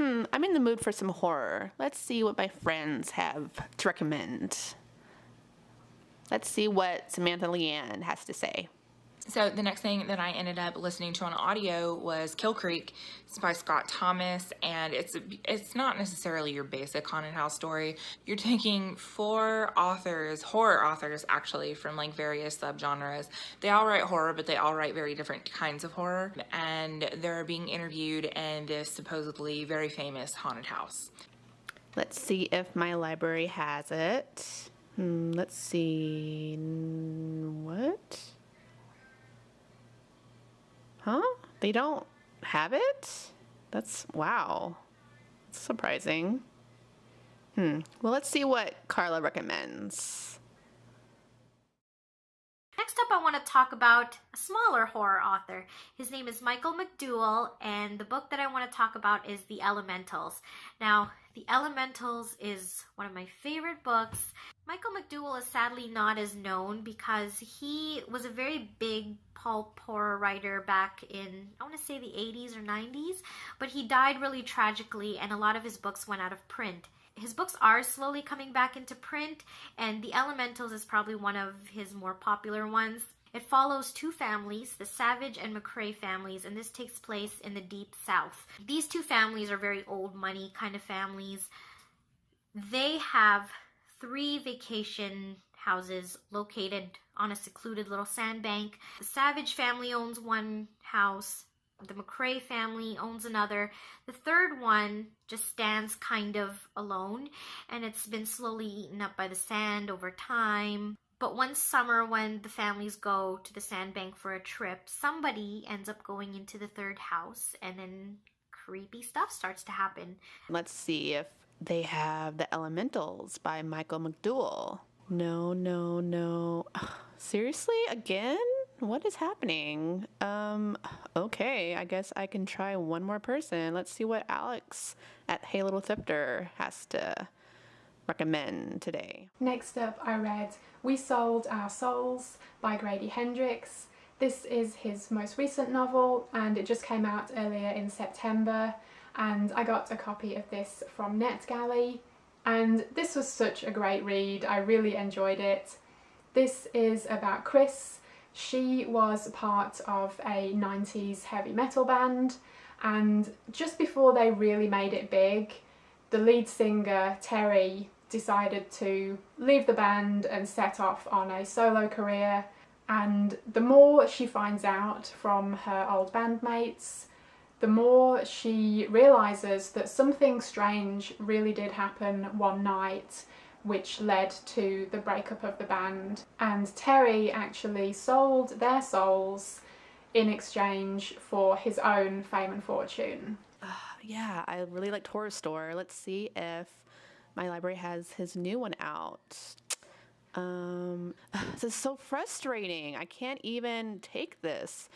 I'm in the mood for some horror. Let's see what my friends have to recommend. Let's see what Samantha Leanne has to say. So the next thing that I ended up listening to on audio was Kill Creek. It's by Scott Thomas, and it's not necessarily your basic haunted house story. You're taking 4 authors, horror authors actually, from like various subgenres. They all write horror, but they all write very different kinds of horror, and they're being interviewed in this supposedly very famous haunted house. Let's see if my library has it. Let's see. What? Huh? They don't have it? That's, wow. That's surprising. Well, let's see what Carla recommends. Next up, I want to talk about a smaller horror author. His name is Michael McDowell, and the book that I want to talk about is The Elementals. Now, The Elementals is one of my favorite books. Michael McDowell is sadly not as known because he was a very big pulp horror writer back in, I want to say the 80s or 90s, but he died really tragically and a lot of his books went out of print. His books are slowly coming back into print, and The Elementals is probably one of his more popular ones. It follows 2 families, the Savage and McCrae families, and this takes place in the Deep South. These 2 families are very old money kind of families. They have 3 vacation houses located on a secluded little sandbank. The Savage family owns one house. The McCrae family owns another. The third one just stands kind of alone, and it's been slowly eaten up by the sand over time. But one summer when the families go to the sandbank for a trip, somebody ends up going into the third house, and then creepy stuff starts to happen. Let's see if they have The Elementals by Michael McDowell. No. Seriously? Again? What is happening? Okay, I guess I can try one more person. Let's see what Alex at Hey Little Thrifter has to recommend today. Next up, I read We Sold Our Souls by Grady Hendrix. This is his most recent novel, and it just came out earlier in September, and I got a copy of this from NetGalley, and this was such a great read. I really enjoyed it. This is about Chris. She was part of a 90s heavy metal band, and just before they really made it big, the lead singer, Terry, decided to leave the band and set off on a solo career. And the more she finds out from her old bandmates, the more she realises that something strange really did happen one night, which led to the breakup of the band. And Terry actually sold their souls in exchange for his own fame and fortune. Yeah, I really liked Horror Store. Let's see if my library has his new one out. This is so frustrating. I can't even take this.